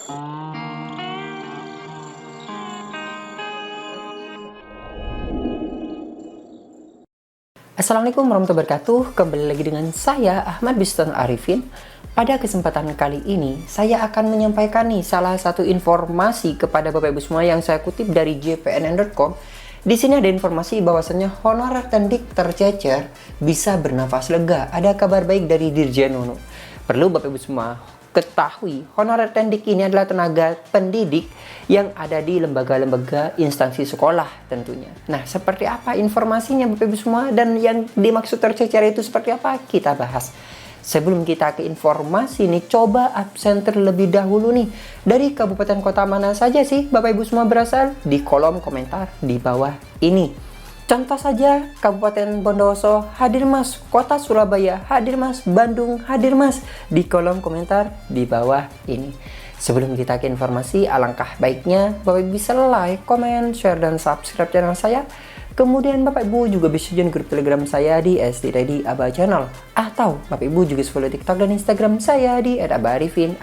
Assalamualaikum warahmatullahi wabarakatuh. Kembali lagi dengan saya Ahmad Biston Arifin. Pada kesempatan kali ini saya akan menyampaikan salah satu informasi kepada Bapak Ibu semua yang saya kutip dari jpnn.com. Di sini ada informasi bahwasannya honorer Tendik tercecer bisa bernafas lega. Ada kabar baik dari Dirjen Nunu. Perlu Bapak Ibu semua ketahui, honorer Tendik ini adalah tenaga pendidik yang ada di lembaga-lembaga instansi sekolah tentunya. Nah, seperti apa informasinya Bapak Ibu semua dan yang dimaksud tercecer itu seperti apa? Kita bahas. Sebelum kita ke informasi nih, coba absen terlebih dahulu nih. Dari kabupaten kota mana saja sih Bapak Ibu semua berasal? Di kolom komentar di bawah ini. Contoh saja, Kabupaten Bondowoso hadir mas, Kota Surabaya hadir mas, Bandung hadir mas. Di kolom komentar di bawah ini. Sebelum kita ke informasi, alangkah baiknya Bapak Ibu bisa like, komen, share, dan subscribe channel saya. Kemudian Bapak Ibu juga bisa join grup Telegram saya di SD Ready Aba Channel. Atau Bapak Ibu juga follow TikTok dan Instagram saya di @abaarifin_.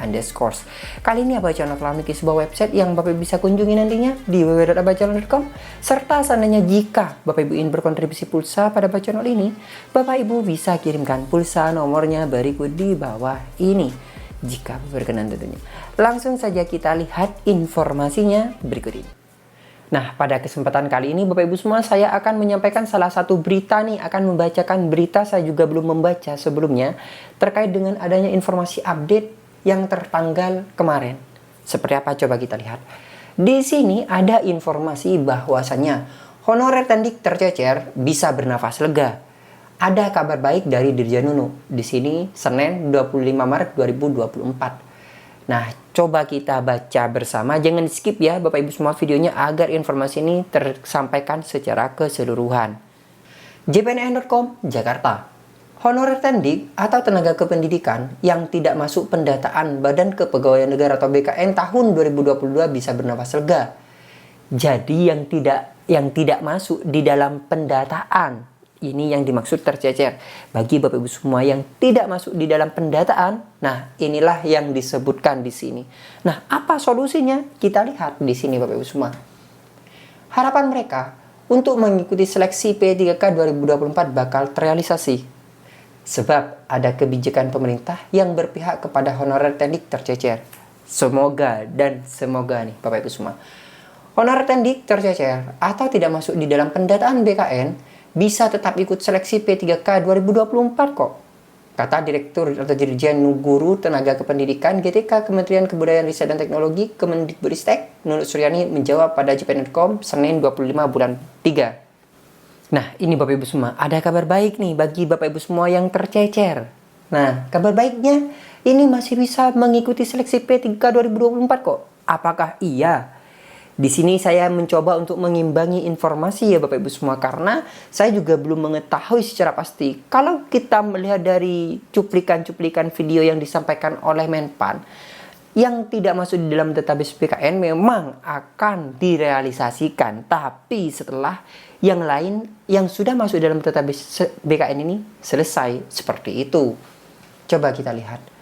Kali ini Aba Channel telah memiliki sebuah website yang Bapak Ibu bisa kunjungi nantinya di www.abachannel.com. Serta seandainya jika Bapak Ibu ingin berkontribusi pulsa pada Aba Channel ini, Bapak Ibu bisa kirimkan pulsa nomornya berikut di bawah ini. Jika berkenan tentunya. Langsung saja kita lihat informasinya berikut ini. Nah, pada kesempatan kali ini Bapak Ibu semua saya akan menyampaikan salah satu berita nih, akan membacakan berita saya juga belum membaca sebelumnya terkait dengan adanya informasi update yang tertanggal kemarin. Seperti apa coba kita lihat. Di sini ada informasi bahwasannya honorer Tendik tercecer bisa bernafas lega. Ada kabar baik dari Dirjen Nunu. Di sini Senin 25 Maret 2024. Nah, coba kita baca bersama. Jangan di skip ya Bapak Ibu semua videonya agar informasi ini tersampaikan secara keseluruhan. jpnn.com, Jakarta. Honorer Tendik atau tenaga kependidikan yang tidak masuk pendataan Badan Kepegawaian Negara atau BKN tahun 2022 bisa bernafas lega. Jadi yang tidak masuk di dalam pendataan, ini yang dimaksud tercecer. Bagi Bapak Ibu semua yang tidak masuk di dalam pendataan, nah inilah yang disebutkan di sini. Nah, apa solusinya? Kita lihat di sini Bapak Ibu semua. Harapan mereka untuk mengikuti seleksi P3K 2024 bakal terrealisasi. Sebab ada kebijakan pemerintah yang berpihak kepada honorer Tendik tercecer. Semoga nih Bapak Ibu semua. Honorer Tendik tercecer atau tidak masuk di dalam pendataan BKN bisa tetap ikut seleksi P3K 2024 kok. Kata Direktur atau Dirjen Guru Tenaga Kependidikan GTK Kementerian Kebudayaan Riset dan Teknologi Kemendikbudristek, Nunut Suryani menjawab pada jpn.com Senin 25 bulan 3. Nah, ini Bapak Ibu semua, ada kabar baik nih bagi Bapak Ibu semua yang tercecer. Nah, kabar baiknya ini masih bisa mengikuti seleksi P3K 2024 kok. Apakah iya? Di sini saya mencoba untuk mengimbangi informasi ya Bapak Ibu semua karena saya juga belum mengetahui secara pasti. Kalau kita melihat dari cuplikan-cuplikan video yang disampaikan oleh Menpan yang tidak masuk di dalam database BKN memang akan direalisasikan, tapi setelah yang lain yang sudah masuk dalam database BKN ini selesai seperti itu. Coba kita lihat.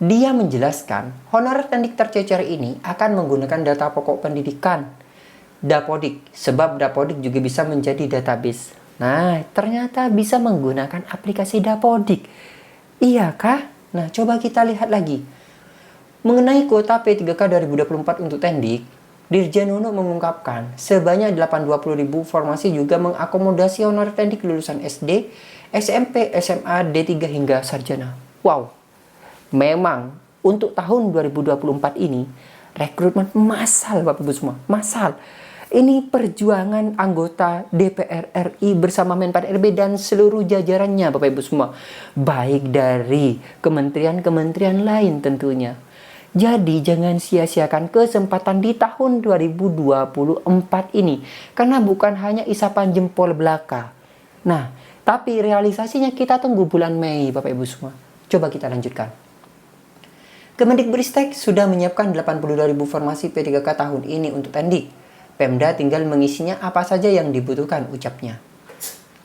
Dia menjelaskan, honorer Tendik tercecer ini akan menggunakan data pokok pendidikan Dapodik, sebab Dapodik juga bisa menjadi database. Nah, ternyata bisa menggunakan aplikasi Dapodik. Iyakah? Nah, coba kita lihat lagi. Mengenai kuota P3K 2024 untuk Tendik, Dirjen Nunu mengungkapkan sebanyak 820.000 formasi juga mengakomodasi honorer Tendik lulusan SD, SMP, SMA, D3 hingga sarjana. Wow! Memang untuk tahun 2024 ini rekrutmen massal Bapak Ibu semua, massal. Ini perjuangan anggota DPR RI bersama Menpan RB dan seluruh jajarannya Bapak Ibu semua. Baik dari kementerian-kementerian lain tentunya. Jadi jangan sia-siakan kesempatan di tahun 2024 ini. Karena bukan hanya isapan jempol belaka. Nah, tapi realisasinya kita tunggu bulan Mei Bapak Ibu semua. Coba kita lanjutkan. Kemendikbudristek sudah menyiapkan 82.000 formasi P3K tahun ini untuk Tendik. Pemda tinggal mengisinya apa saja yang dibutuhkan, ucapnya.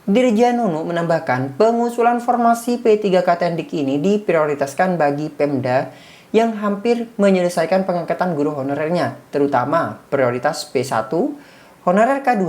Dirjen Nunu menambahkan pengusulan formasi P3K Tendik ini diprioritaskan bagi Pemda yang hampir menyelesaikan pengangkatan guru honorernya, terutama prioritas P1, honorer K2,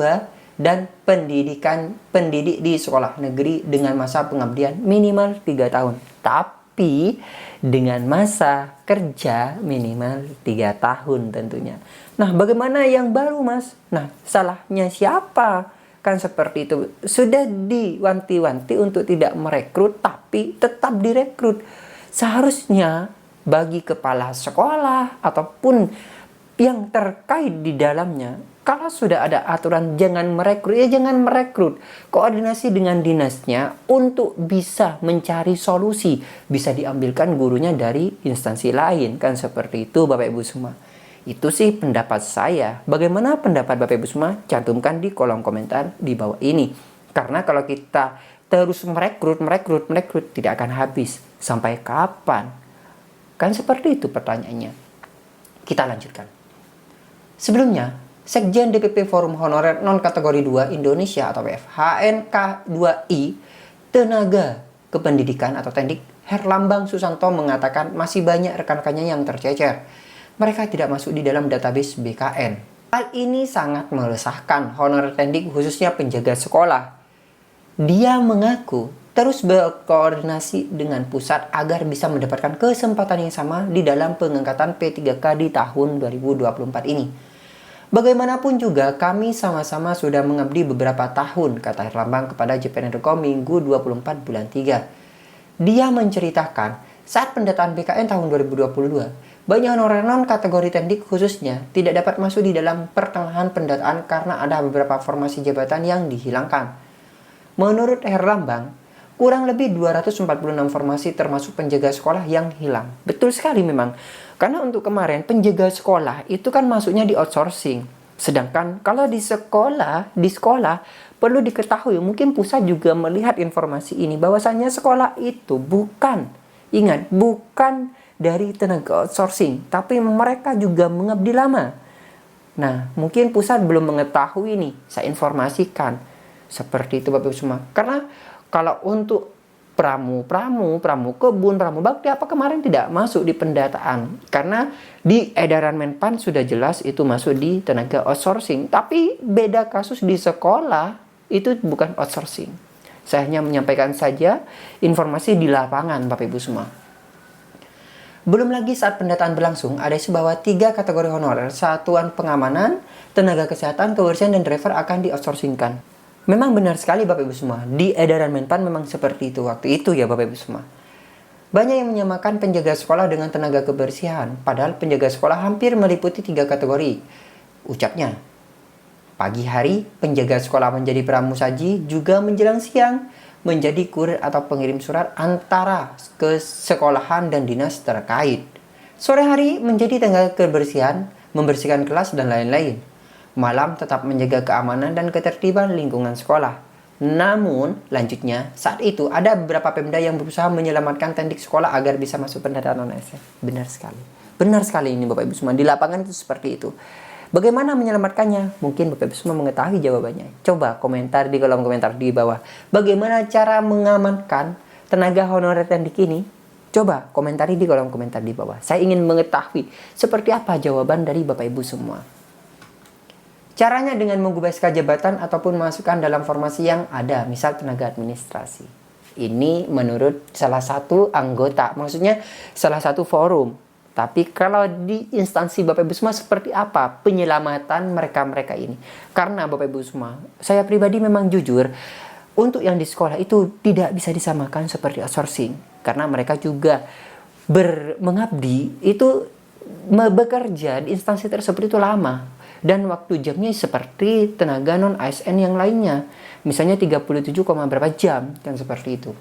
dan pendidik di sekolah negeri dengan masa pengabdian minimal 3 tahun. Tapi dengan masa kerja minimal 3 tahun tentunya. Nah, bagaimana yang baru, Mas? Nah, salahnya siapa? Kan seperti itu. Sudah diwanti-wanti untuk tidak merekrut, tapi tetap direkrut. Seharusnya bagi kepala sekolah ataupun yang terkait di dalamnya, kalau sudah ada aturan jangan merekrut, ya jangan merekrut. Koordinasi dengan dinasnya untuk bisa mencari solusi. Bisa diambilkan gurunya dari instansi lain. Kan seperti itu Bapak Ibu semua. Itu sih pendapat saya. Bagaimana pendapat Bapak Ibu semua? Cantumkan di kolom komentar di bawah ini. Karena kalau kita terus merekrut, tidak akan habis. Sampai kapan? Kan seperti itu pertanyaannya. Kita lanjutkan. Sebelumnya, Sekjen DPP Forum Honorer Non-Kategori 2 Indonesia atau FHNK2I Tenaga Kependidikan atau Tendik Herlambang Susanto mengatakan masih banyak rekan-rekannya yang tercecer. Mereka tidak masuk di dalam database BKN. Hal ini sangat meresahkan honorer tendik khususnya penjaga sekolah. Dia mengaku terus berkoordinasi dengan pusat agar bisa mendapatkan kesempatan yang sama di dalam pengangkatan P3K di tahun 2024 ini. Bagaimanapun juga kami sama-sama sudah mengabdi beberapa tahun, kata Herlambang kepada JPN.com Minggu 24 bulan 3. Dia menceritakan saat pendataan BKN tahun 2022, banyak honorer non-kategori tendik khususnya tidak dapat masuk di dalam pertengahan pendataan karena ada beberapa formasi jabatan yang dihilangkan. Menurut Herlambang, kurang lebih 246 formasi termasuk penjaga sekolah yang hilang. Betul sekali memang. Karena untuk kemarin penjaga sekolah itu kan masuknya di outsourcing. Sedangkan kalau di sekolah perlu diketahui, mungkin pusat juga melihat informasi ini bahwasannya sekolah itu bukan dari tenaga outsourcing, tapi mereka juga mengabdi lama. Nah, mungkin pusat belum mengetahui ini. Saya informasikan. Seperti itu Bapak Ibu semua. Karena kalau untuk pramu kebun, pramu bakti apa kemarin tidak masuk di pendataan. Karena di edaran Menpan sudah jelas itu masuk di tenaga outsourcing. Tapi beda kasus di sekolah itu bukan outsourcing. Saya hanya menyampaikan saja informasi di lapangan Bapak Ibu semua. Belum lagi saat pendataan berlangsung, ada bahwa 3 kategori honorer, satuan pengamanan, tenaga kesehatan, kebersihan, dan driver akan di-outsourcingkan. Memang benar sekali Bapak Ibu semua, di edaran Menpan memang seperti itu waktu itu ya Bapak Ibu semua. Banyak yang menyamakan penjaga sekolah dengan tenaga kebersihan, padahal penjaga sekolah hampir meliputi 3 kategori. Ucapnya, pagi hari penjaga sekolah menjadi pramusaji, juga menjelang siang menjadi kurir atau pengirim surat antara ke sekolahan dan dinas terkait. Sore hari menjadi tenaga kebersihan, membersihkan kelas dan lain-lain. Malam tetap menjaga keamanan dan ketertiban lingkungan sekolah. Namun, lanjutnya, saat itu ada beberapa Pemda yang berusaha menyelamatkan tendik sekolah agar bisa masuk pendataan non-ASN. Benar sekali. Benar sekali ini Bapak Ibu semua. Di lapangan itu seperti itu. Bagaimana menyelamatkannya? Mungkin Bapak Ibu semua mengetahui jawabannya. Coba komentar di kolom komentar di bawah. Bagaimana cara mengamankan tenaga honorer tendik ini? Coba komentari di kolom komentar di bawah. Saya ingin mengetahui seperti apa jawaban dari Bapak Ibu semua. Caranya dengan mengubah SK jabatan ataupun masukkan dalam formasi yang ada, misal tenaga administrasi. Ini menurut salah satu anggota, maksudnya salah satu forum. Tapi kalau di instansi Bapak Ibu semua seperti apa penyelamatan mereka-mereka ini? Karena Bapak Ibu semua, saya pribadi memang jujur, untuk yang di sekolah itu tidak bisa disamakan seperti outsourcing. Karena mereka juga mengabdi, itu bekerja di instansi tersebut itu lama. Dan waktu jamnya seperti tenaga non-ASN yang lainnya. Misalnya 37, berapa jam. Dan seperti itu.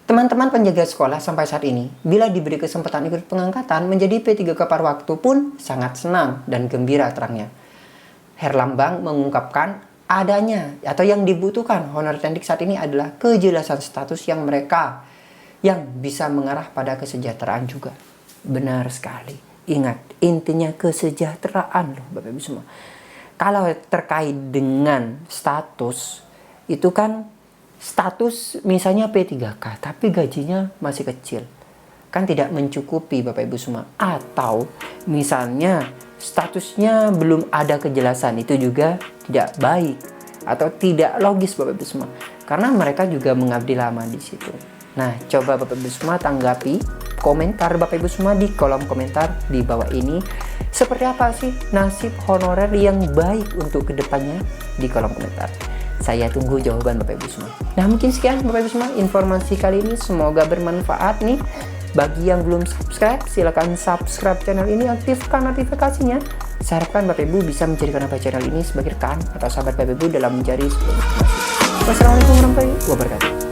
Teman-teman penjaga sekolah sampai saat ini, bila diberi kesempatan ikut pengangkatan menjadi P3K par waktu pun sangat senang dan gembira terangnya. Herlambang mengungkapkan adanya atau yang dibutuhkan honorer tendik saat ini adalah kejelasan status yang mereka yang bisa mengarah pada kesejahteraan juga. Benar sekali. Ingat, intinya kesejahteraan loh Bapak Ibu semua. Kalau terkait dengan status, itu kan status misalnya P3K, tapi gajinya masih kecil. kan tidak mencukupi Bapak Ibu semua. Atau misalnya statusnya belum ada kejelasan, itu juga tidak baik atau tidak logis Bapak Ibu semua. Karena mereka juga mengabdi lama di situ. Nah, coba Bapak Ibu semua tanggapi komentar Bapak Ibu semua di kolom komentar di bawah ini. Seperti apa sih nasib honorer yang baik untuk kedepannya di kolom komentar. Saya tunggu jawaban Bapak Ibu semua. Nah, mungkin sekian Bapak Ibu semua informasi kali ini. Semoga bermanfaat nih. Bagi yang belum subscribe, silakan subscribe channel ini, aktifkan notifikasinya. Saya harapkan Bapak Ibu bisa menjadikan channel ini sebagai rekan atau sahabat Bapak Ibu dalam mencari sebuah informasi. Wassalamualaikum warahmatullahi wabarakatuh.